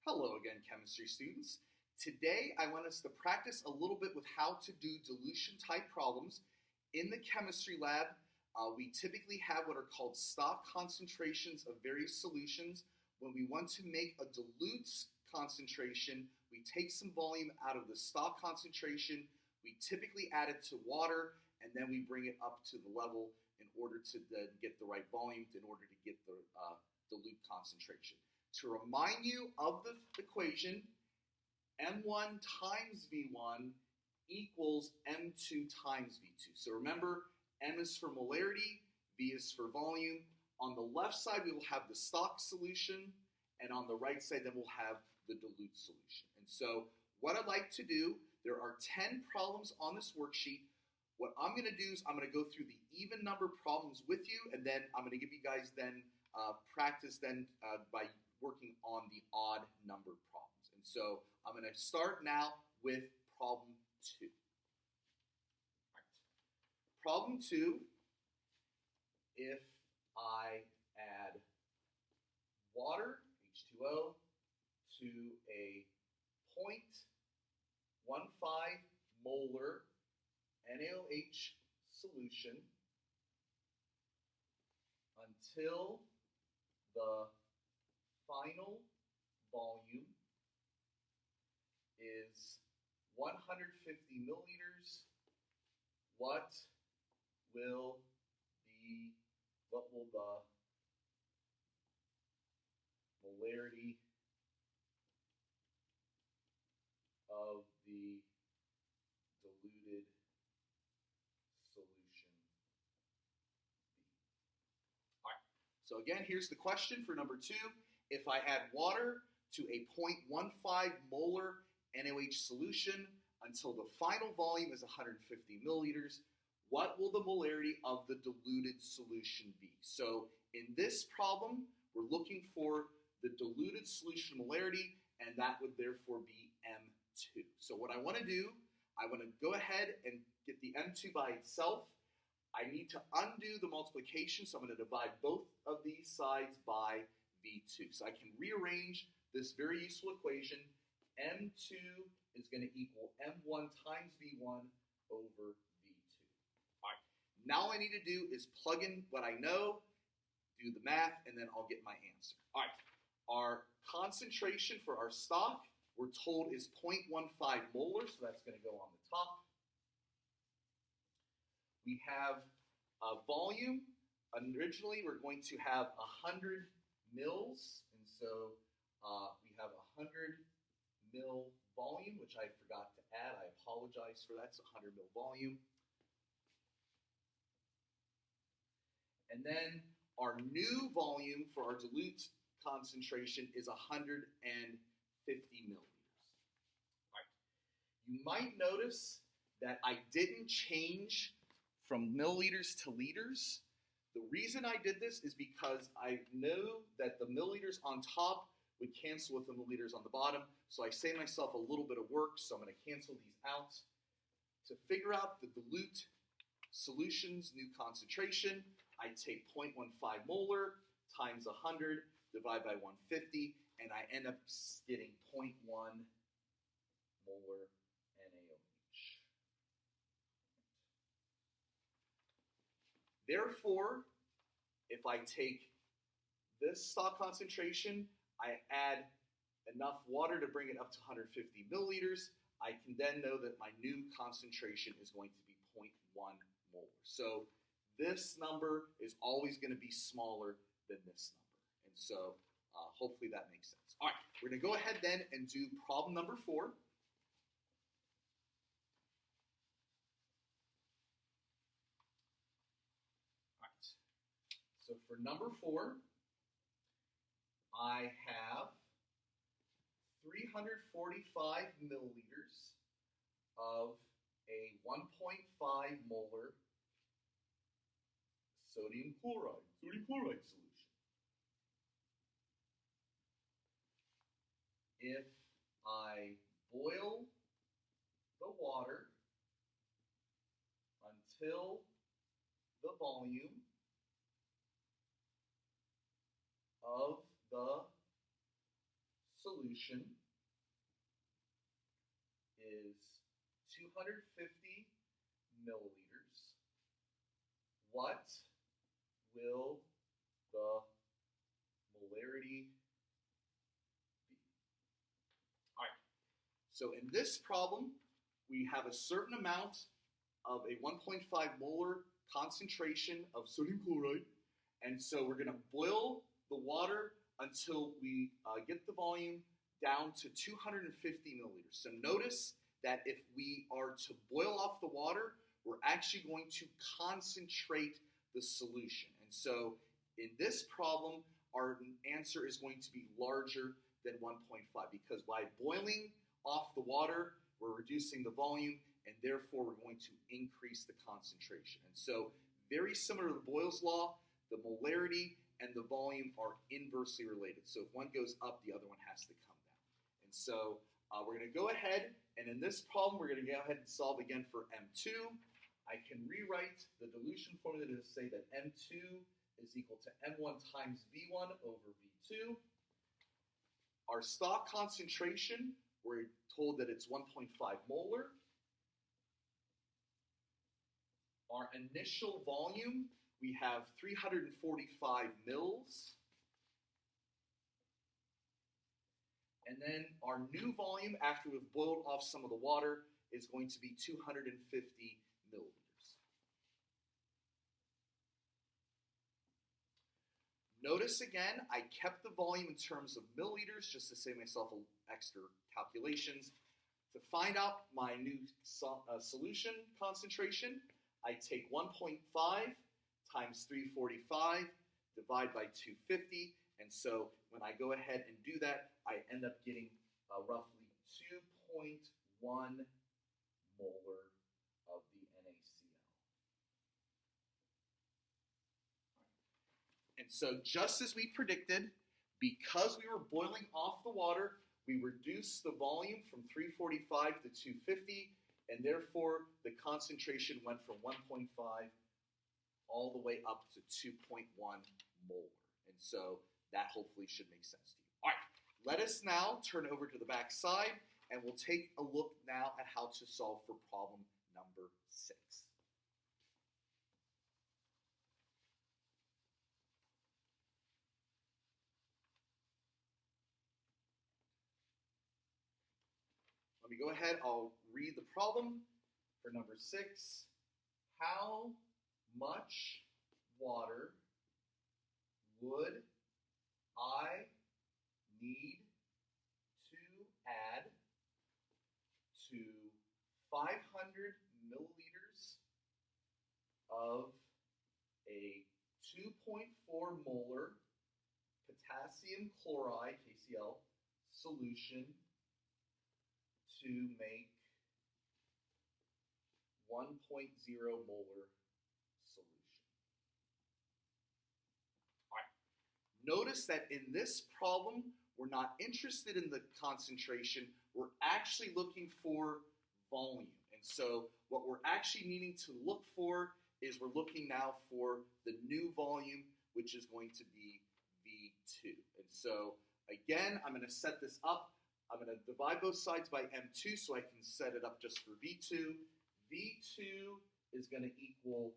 Hello again, chemistry students. Today I want us to practice a little bit with how to do dilution type problems. In the chemistry lab, we typically have what are called stock concentrations of various solutions. When we want to make a dilute concentration, we take some volume out of the stock concentration, we typically add it to water, and then we bring it up to the level in order to then get the right volume, in order to get the dilute concentration. To remind you of the equation, M1 times V1 equals M2 times V2. So remember, M is for molarity, V is for volume. On the left side, we will have the stock solution, and on the right side, then we'll have the dilute solution. And so what I'd like to do, there are 10 problems on this worksheet. What I'm going to do is I'm going to go through the even number problems with you, and then I'm going to give you guys then practice then by working on the odd number problems. And so I'm going to start now with problem 2. Right. Problem 2, if I add water, H2O, to a 0.15 molar NaOH solution until the final volume is 150 milliliters, what will the molarity of the diluted solution be? All right, so again, here's the question for number 2. If I add water to a 0.15 molar NaOH solution until the final volume is 150 milliliters, what will the molarity of the diluted solution be? So in this problem, we're looking for the diluted solution molarity, and that would therefore be M2. So what I want to do, I want to go ahead and get the M2 by itself. I need to undo the multiplication, so I'm going to divide both of these sides by V2. So I can rearrange this very useful equation. M2 is going to equal M1 times V1 over V2. All right, now all I need to do is plug in what I know, do the math, and then I'll get my answer. All right, our concentration for our stock, we're told, is 0.15 molar, so that's going to go on the top. We have a volume. Originally, we're going to have 100 mils, and so we have 100 mil volume, which I forgot to add. I apologize for that. It's 100 mil volume. And then our new volume for our dilute concentration is 150 milliliters. All right. You might notice that I didn't change from milliliters to liters. The reason I did this is because I know that the milliliters on top would cancel with the milliliters on the bottom, so I saved myself a little bit of work, so I'm going to cancel these out. To figure out the dilute solution's new concentration, I take 0.15 molar times 100, divide by 150, and I end up getting 0.1 molar NaOH. Therefore, if I take this stock concentration, I add enough water to bring it up to 150 milliliters, I can then know that my new concentration is going to be 0.1 molar. So this number is always going to be smaller than this number. And so hopefully that makes sense. All right, we're going to go ahead then and do problem number 4. So for number 4, I have 345 milliliters of a 1.5 molar sodium chloride solution. If I boil the water until the volume of the solution is 250 milliliters, what will the molarity be? All right, so in this problem, we have a certain amount of a 1.5 molar concentration of sodium chloride, and so we're going to boil the water until we get the volume down to 250 milliliters. So notice that if we are to boil off the water, we're actually going to concentrate the solution. And so in this problem, our answer is going to be larger than 1.5 because by boiling off the water, we're reducing the volume, and therefore we're going to increase the concentration. And so very similar to the Boyle's law, the molarity and the volume are inversely related. So if one goes up, the other one has to come down. And so we're going to go ahead, and in this problem, we're going to go ahead and solve again for M2. I can rewrite the dilution formula to say that M2 is equal to M1 times V1 over V2. Our stock concentration, we're told that it's 1.5 molar. Our initial volume, we have 345 mils. And then our new volume, after we've boiled off some of the water, is going to be 250 milliliters. Notice again, I kept the volume in terms of milliliters just to save myself extra calculations. To find out my new solution concentration, I take 1.5 times 345, divide by 250, and so when I go ahead and do that, I end up getting roughly 2.1 molar of the NaCl. And so just as we predicted, because we were boiling off the water, we reduced the volume from 345 to 250, and therefore the concentration went from 1.5 all the way up to 2.1 molar. And so that hopefully should make sense to you. All right, let us now turn over to the back side, and we'll take a look now at how to solve for problem number 6. Let me go ahead, I'll read the problem for number 6. How much water would I need to add to 500 milliliters of a 2.4 molar potassium chloride, KCl, solution to make 1.0 molar solution? All right. Notice that in this problem, we're not interested in the concentration. We're actually looking for volume. And so what we're actually needing to look for is we're looking now for the new volume, which is going to be V2. And so again, I'm going to set this up. I'm going to divide both sides by M2 so I can set it up just for V2. V2 is going to equal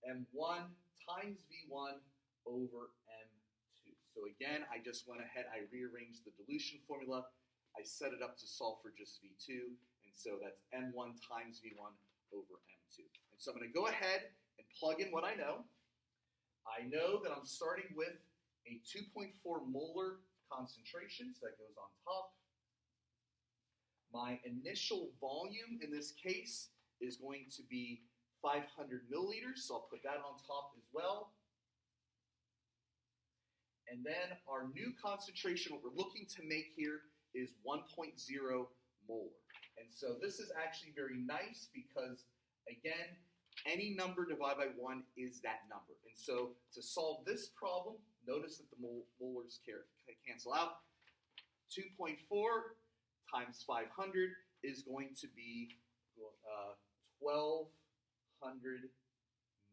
M1 times V1 over M2. So again, I just went ahead, I rearranged the dilution formula. I set it up to solve for just V2, and so that's M1 times V1 over M2. And so I'm going to go ahead and plug in what I know. I know that I'm starting with a 2.4 molar concentration, so that goes on top. My initial volume in this case is going to be 500 milliliters, so I'll put that on top as well. And then our new concentration, what we're looking to make here, is 1.0 molar. And so this is actually very nice because, again, any number divided by 1 is that number. And so to solve this problem, notice that the molars cancel out. 2.4 times 500 is going to be 1,200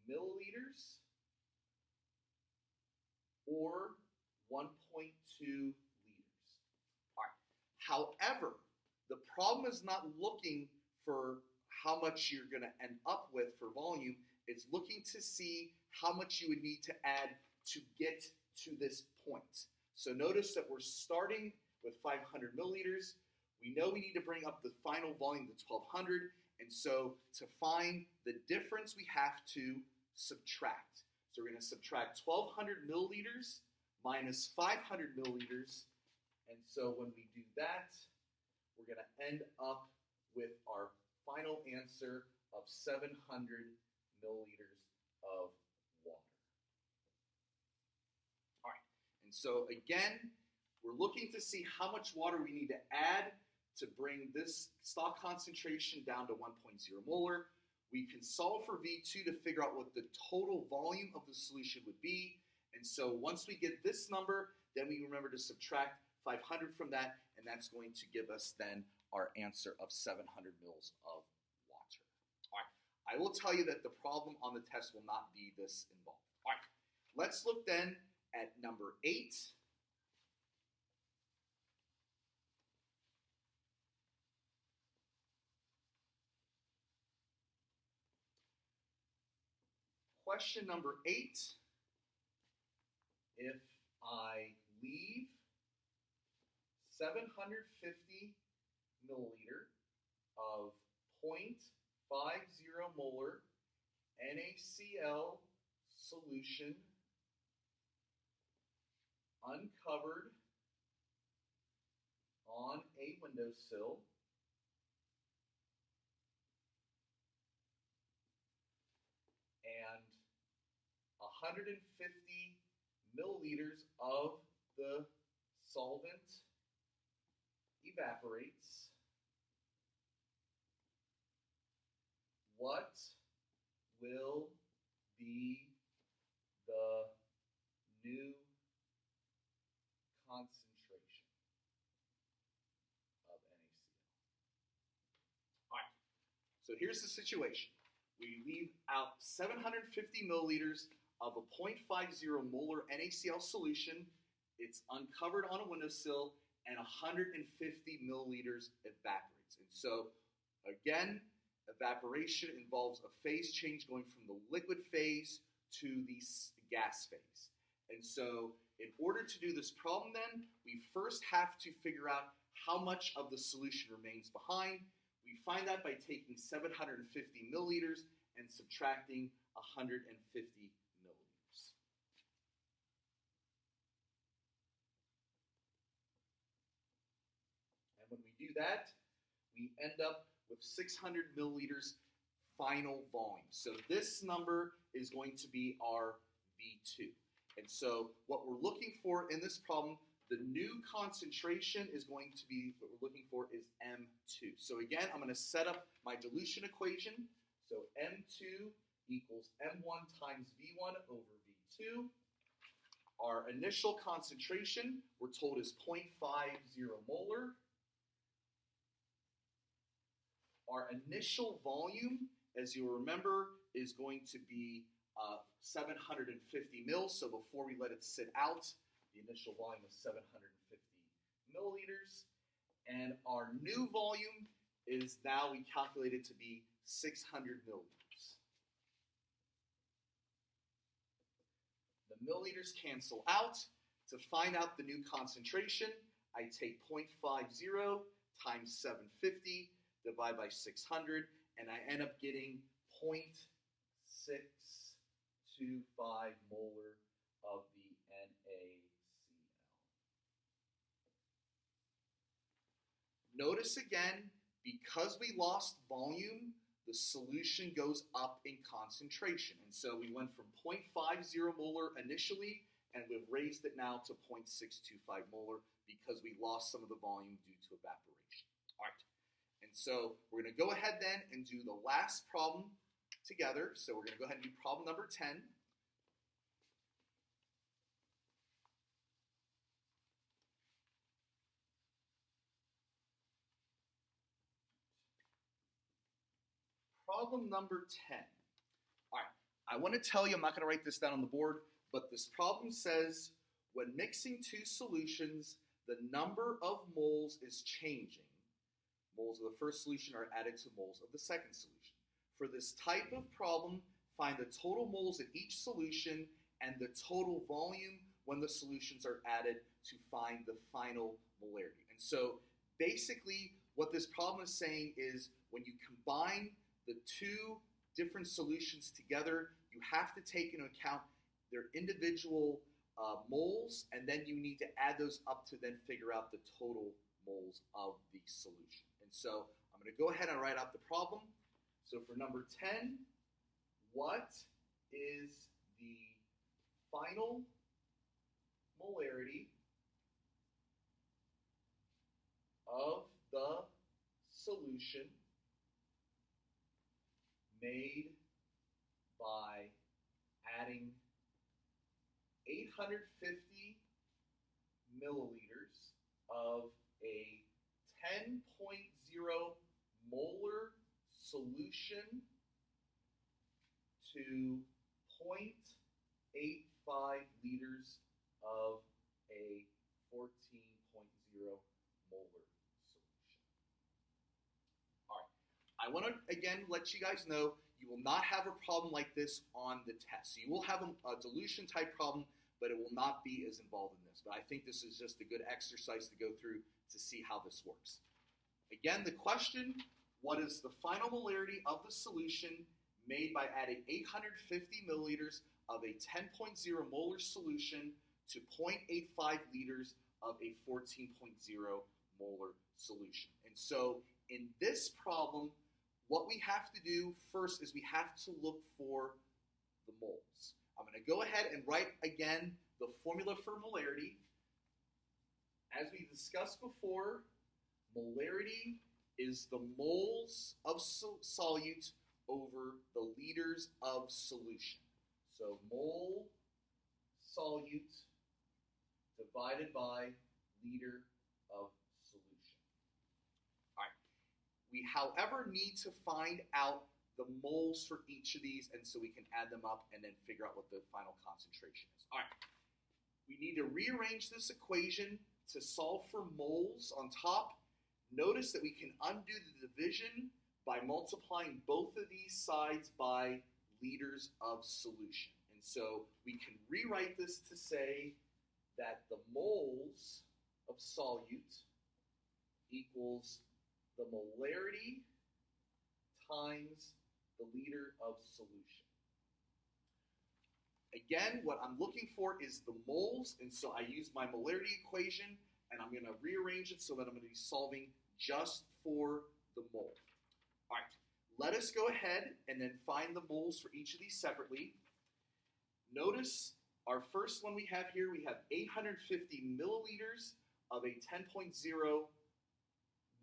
milliliters, or 1.2 liters. problem is not looking for how much you're going to end up with for volume. It's looking to see how much you would need to add to get to this point. So notice that we're starting with 500 milliliters. We know we need to bring up the final volume to 1200, and so to find the difference we have to subtract. So we're going to subtract 1200 milliliters minus 500 milliliters, and so when we do that, we're going to end up with our final answer of 700 milliliters of water. All right, and so again, we're looking to see how much water we need to add to bring this stock concentration down to 1.0 molar. We can solve for V2 to figure out what the total volume of the solution would be. And so once we get this number, then we remember to subtract 500 from that, and that's going to give us then our answer of 700 mils of water. All right, I will tell you that the problem on the test will not be this involved. All right, let's look then at number 8. Question number 8, if I leave 750 milliliter of 0.50 molar NaCl solution uncovered on a windowsill, and 150 milliliters of the solvent evaporates, what will be the new concentration of NaCl? All right, so here's the situation. We leave out 750 milliliters of a 0.50 molar NaCl solution. It's uncovered on a windowsill, and 150 milliliters evaporates. And so, again, evaporation involves a phase change going from the liquid phase to the gas phase. And so, in order to do this problem then, we first have to figure out how much of the solution remains behind. We find that by taking 750 milliliters and subtracting 150 milliliters. And when we do that, we end up with 600 milliliters final volume. So this number is going to be our V2. And so what we're looking for in this problem, the new concentration is going to be, what we're looking for is M2. So again, I'm going to set up my dilution equation. So M2 equals M1 times V1 over V2. Our initial concentration, we're told, is 0.50 molar. Our initial volume, as you'll remember, is going to be 750 mils. So before we let it sit out, the initial volume was 750 milliliters. And our new volume is now we calculated to be 600 milliliters. The milliliters cancel out. To find out the new concentration, I take 0.50 times 750, divide by 600, and I end up getting 0.625 molar of the NaCl. Notice again, because we lost volume, the solution goes up in concentration. And so we went from 0.50 molar initially, and we've raised it now to 0.625 molar because we lost some of the volume due to evaporation. All right. And so we're going to go ahead then and do the last problem together. So we're going to go ahead and do problem number 10. Problem number 10. All right, I want to tell you, I'm not going to write this down on the board, but this problem says when mixing two solutions, the number of moles is changing. moles of the first solution are added to moles of the second solution. For this type of problem, find the total moles in each solution and the total volume when the solutions are added to find the final molarity. And so basically what this problem is saying is when you combine the two different solutions together, you have to take into account their individual moles, and then you need to add those up to then figure out the total moles of the solution. And so I'm going to go ahead and write out the problem. So for number 10, what is the final molarity of the solution made by adding 850 milliliters of a 10.0 molar solution to 0.85 liters of a 14.0 molar solution. All right, I want to again let you guys know you will not have a problem like this on the test. So you will have a dilution type problem, but it will not be as involved in this. But I think this is just a good exercise to go through to see how this works. Again, the question, what is the final molarity of the solution made by adding 850 milliliters of a 10.0 molar solution to 0.85 liters of a 14.0 molar solution? And so in this problem, what we have to do first is we have to look for the moles. I'm going to go ahead and write again the formula for molarity. As we discussed before, molarity is the moles of solute over the liters of solution. So mole solute divided by liter of solution. All right. We, however, need to find out the moles for each of these, and so we can add them up and then figure out what the final concentration is. All right. We need to rearrange this equation to solve for moles on top. Notice that we can undo the division by multiplying both of these sides by liters of solution. And so we can rewrite this to say that the moles of solute equals the molarity times the liter of solution. Again, what I'm looking for is the moles, and so I use my molarity equation, and I'm going to rearrange it so that I'm going to be solving just for the mole. All right, let us go ahead and then find the moles for each of these separately. Notice our first one we have here, we have 850 milliliters of a 10.0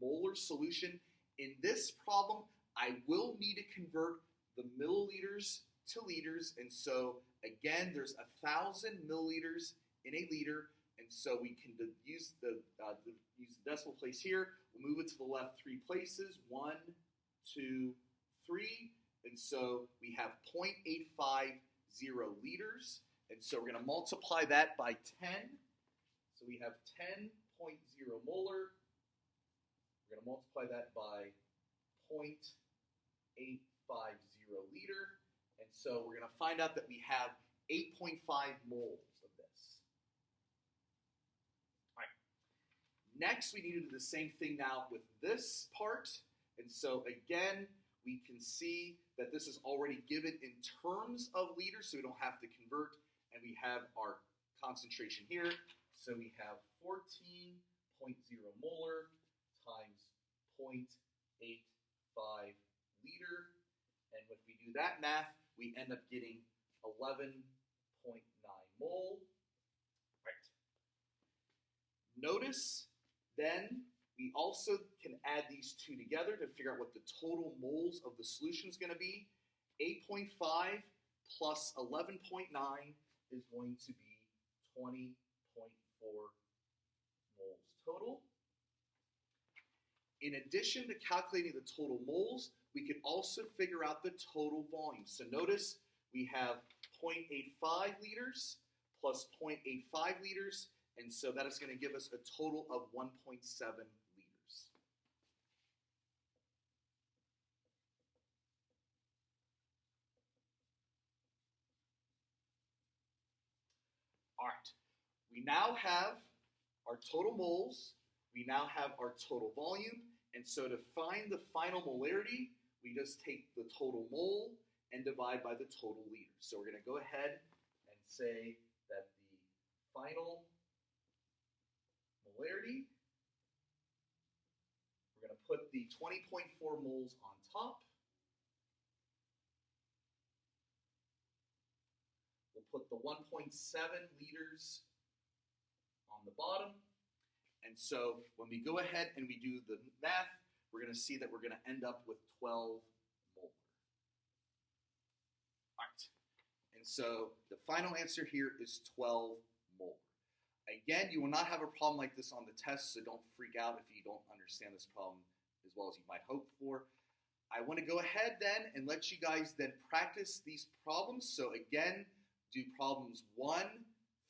molar solution. In this problem, I will need to convert the milliliters to liters, and so again, there's 1,000 milliliters in a liter, and so we can use the decimal place here. We'll move it to the left 3 places, 1, 2, 3, and so we have 0.850 liters, and so we're going to multiply that by 10. So we have 10.0 molar. We're going to multiply that by 0.850 liter. And so we're going to find out that we have 8.5 moles of this. All right. Next, we need to do the same thing now with this part. And so again, we can see that this is already given in terms of liters, so we don't have to convert. And we have our concentration here. So we have 14.0 molar times 0.85 liter. And if we do that math, we end up getting 11.9 mole. Right. Notice then we also can add these two together to figure out what the total moles of the solution is going to be. 8.5 plus 11.9 is going to be 20.4 moles total. In addition to calculating the total moles, we could also figure out the total volume. So notice we have 0.85 liters plus 0.85 liters, and so that is going to give us a total of 1.7 liters. we now have our total moles, we now have our total volume, and so to find the final molarity, we just take the total mole and divide by the total liters. So we're going to go ahead and say that the final molarity, we're going to put the 20.4 moles on top. We'll put the 1.7 liters on the bottom. And so when we go ahead and we do the math, we're going to see that we're going to end up with 12 molar. All right. And so the final answer here is 12 molar. Again, you will not have a problem like this on the test, so don't freak out if you don't understand this problem as well as you might hope for. I want to go ahead then and let you guys then practice these problems. So again, do problems 1,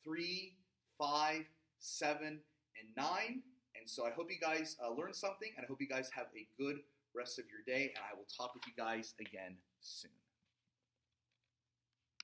3, 5, 7, and 9. And so I hope you guys learned something, and I hope you guys have a good rest of your day, and I will talk with you guys again soon.